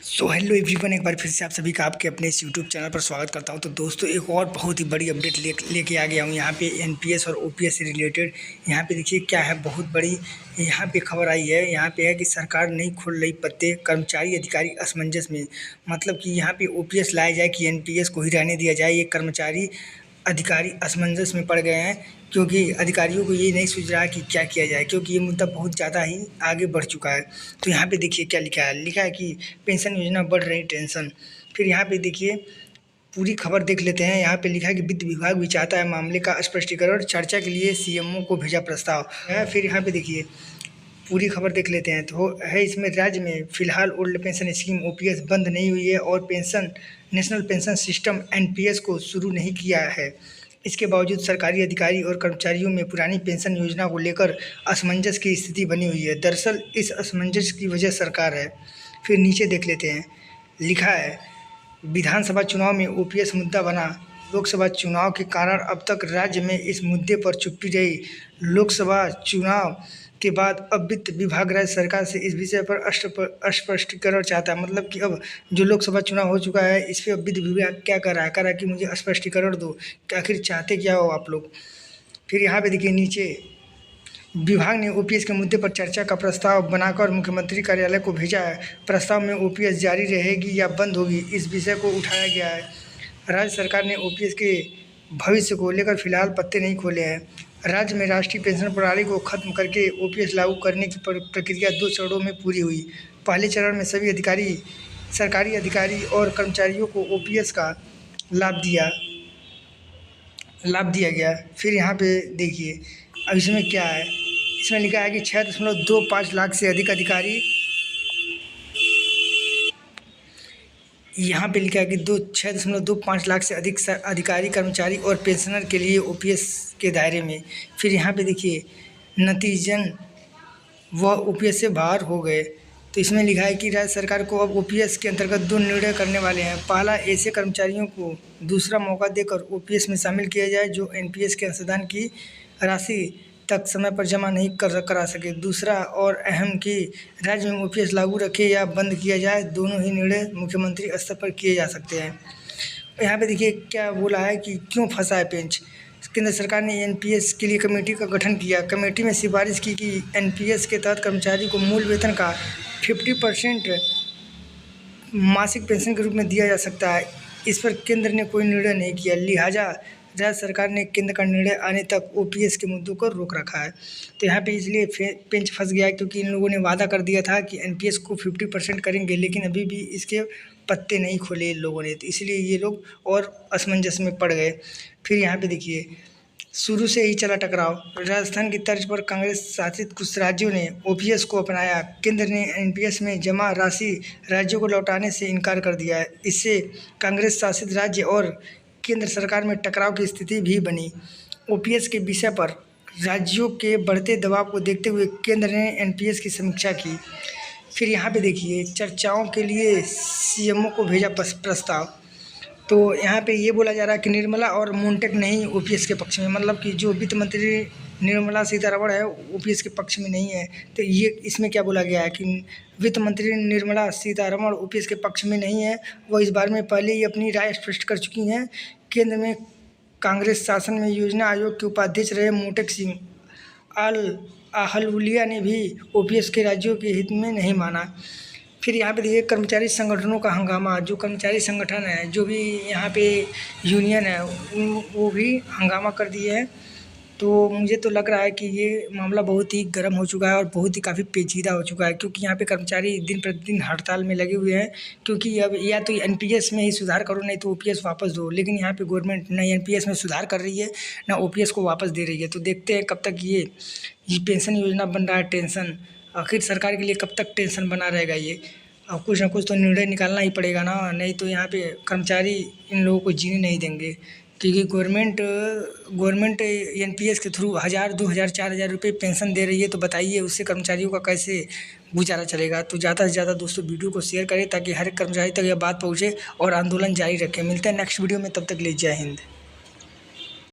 So hello everyone, एक बार फिर से आप सभी का आपके अपने इस यूट्यूब चैनल पर स्वागत करता हूं। तो दोस्तों, एक और बहुत ही बड़ी अपडेट लेके आ गया हूं यहाँ पे एनपीएस और ओपीएस से रिलेटेड। यहाँ पे देखिए क्या है, बहुत बड़ी यहाँ पे खबर आई है। यहाँ पे है कि सरकार नहीं खोल रही पत्ते, कर्मचारी अधिकारी असमंजस में। मतलब कि यहाँ पे ओपीएस लाया जाए कि एनपीएस को ही रहने दिया जाए। ये कर्मचारी अधिकारी असमंजस में पड़ गए हैं, क्योंकि अधिकारियों को ये नहीं सूझ रहा है कि क्या किया जाए, क्योंकि ये मुद्दा बहुत ज़्यादा ही आगे बढ़ चुका है। तो यहाँ पे देखिए क्या लिखा है कि पेंशन योजना बढ़ रही टेंशन। फिर यहाँ पे देखिए पूरी खबर देख लेते हैं। यहाँ पे लिखा है कि वित्त विभाग भी चाहता है मामले का स्पष्टीकरण, चर्चा के लिए सीएमओ को भेजा प्रस्ताव है। फिर यहाँ पे देखिए पूरी खबर देख लेते हैं। तो है इसमें, राज्य में फिलहाल ओल्ड पेंशन स्कीम ओपीएस बंद नहीं हुई है और नेशनल पेंशन सिस्टम एनपीएस को शुरू नहीं किया है। इसके बावजूद सरकारी अधिकारी और कर्मचारियों में पुरानी पेंशन योजना को लेकर असमंजस की स्थिति बनी हुई है। दरअसल इस असमंजस की वजह सरकार है। फिर नीचे देख लेते हैं, लिखा है विधानसभा चुनाव में ओपीएस मुद्दा बना, लोकसभा चुनाव के कारण अब तक राज्य में इस मुद्दे पर चुप्पी रही। लोकसभा चुनाव के बाद अब वित्त विभाग राज्य सरकार से इस विषय पर स्पष्टीकरण चाहता है। मतलब कि अब जो लोकसभा चुनाव हो चुका है, इस पर अब वित्त विभाग क्या कर रहा है कि मुझे स्पष्टीकरण दो कि आखिर चाहते क्या हो आप लोग। फिर यहाँ पे देखिए नीचे, विभाग ने ओपीएस के मुद्दे पर चर्चा का प्रस्ताव बनाकर मुख्यमंत्री कार्यालय को भेजा है। प्रस्ताव में ओपीएस जारी रहेगी या बंद होगी, इस विषय को उठाया गया है। राज्य सरकार ने ओपीएस के भविष्य को लेकर फिलहाल पत्ते नहीं खोले हैं। राज्य में राष्ट्रीय पेंशन प्रणाली को खत्म करके ओपीएस लागू करने की प्रक्रिया 2 चरणों में पूरी हुई। पहले चरण में सभी सरकारी अधिकारी और कर्मचारियों को ओपीएस का लाभ दिया गया। फिर यहाँ पे देखिए अब इसमें क्या है, इसमें लिखा है कि 6.25 लाख से अधिक अधिकारी, यहाँ पे लिखा है कि 6.25 लाख से अधिक अधिकारी, कर्मचारी और पेंशनर के लिए ओपीएस के दायरे में। फिर यहाँ पे देखिए नतीजन वह ओपीएस से बाहर हो गए। तो इसमें लिखा है कि राज्य सरकार को अब ओपीएस के अंतर्गत 2 निर्णय करने वाले हैं। पहला, ऐसे कर्मचारियों को दूसरा मौका देकर ओपीएस में शामिल किया जाए जो एनपीएस के अंशदान की राशि तक समय पर जमा नहीं करा सके। दूसरा और अहम कि राज्य में ओपीएस लागू रखे या बंद किया जाए, दोनों ही निर्णय मुख्यमंत्री स्तर पर किए जा सकते हैं। यहाँ पे देखिए क्या बोला है कि क्यों फंसा है पेंच। केंद्र सरकार ने एनपीएस के लिए कमेटी का गठन किया। कमेटी में सिफारिश की कि एनपीएस के तहत कर्मचारी को मूल वेतन का 50% मासिक पेंशन के रूप में दिया जा सकता है। इस पर केंद्र ने कोई निर्णय नहीं किया, लिहाजा राज्य सरकार ने केंद्र का निर्णय आने तक ओपीएस के मुद्दों को रोक रखा है। तो यहाँ पे इसलिए पेंच फंस गया है, क्योंकि इन लोगों ने वादा कर दिया था कि एनपीएस को 50% करेंगे, लेकिन अभी भी इसके पत्ते नहीं खोले इन लोगों ने। तो इसलिए ये लोग और असमंजस में पड़ गए। फिर यहाँ पे देखिए, शुरू से ही चला टकराव। राजस्थान की तर्ज पर कांग्रेस शासित कुछ राज्यों ने ओपीएस को अपनाया। केंद्र ने एनपीएस में जमा राशि राज्यों को लौटाने से इनकार कर दिया है। इससे कांग्रेस शासित राज्य और केंद्र सरकार में टकराव की स्थिति भी बनी। ओपीएस के विषय पर राज्यों के बढ़ते दबाव को देखते हुए केंद्र ने एनपीएस की समीक्षा की। फिर यहाँ पे देखिए, चर्चाओं के लिए सीएमओ को भेजा प्रस्ताव। तो यहाँ पे ये बोला जा रहा है कि निर्मला और मुंटेक नहीं ओपीएस के पक्ष में। मतलब कि जो वित्त मंत्री निर्मला सीतारमण है ओपीएस के पक्ष में नहीं है। तो ये इसमें क्या बोला गया है कि वित्त मंत्री निर्मला सीतारमण ओपीएस के पक्ष में नहीं है। वह इस बारे में पहले ही अपनी राय स्पष्ट कर चुकी हैं। केंद्र में कांग्रेस शासन में योजना आयोग के उपाध्यक्ष रहे मोटेक सिंह आहलुवालिया ने भी ओपीएस के राज्यों के हित में नहीं माना। फिर यहाँ पे देखिए कर्मचारी संगठनों का हंगामा। जो कर्मचारी संगठन है, जो भी यहाँ पे यूनियन है, वो भी हंगामा कर दिए हैं। तो मुझे तो लग रहा है कि ये मामला बहुत ही गर्म हो चुका है और बहुत ही काफ़ी पेचीदा हो चुका है, क्योंकि यहाँ पे कर्मचारी दिन प्रतिदिन हड़ताल में लगे हुए हैं। क्योंकि अब या तो एनपीएस में ही सुधार करो, नहीं तो ओपीएस वापस दो। लेकिन यहाँ पे गवर्नमेंट ना एनपीएस में सुधार कर रही है, ना ओपीएस को वापस दे रही है। तो देखते हैं कब तक ये पेंशन योजना बन रहा है टेंशन। आखिर सरकार के लिए कब तक टेंशन बना रहेगा ये। अब कुछ ना कुछ तो निर्णय निकालना ही पड़ेगा ना, नहीं तो यहाँ पे कर्मचारी इन लोगों को जीने नहीं देंगे। क्योंकि गवर्नमेंट एनपीएस के थ्रू 1000, 2000, 4000 रुपये पेंशन दे रही है। तो बताइए उससे कर्मचारियों का कैसे गुजारा चलेगा। तो ज़्यादा से ज़्यादा दोस्तों वीडियो को शेयर करें, ताकि हर एक कर्मचारी तक यह बात पहुँचे और आंदोलन जारी रखें। मिलते हैं नेक्स्ट वीडियो में, तब तक के लिए जय हिंद।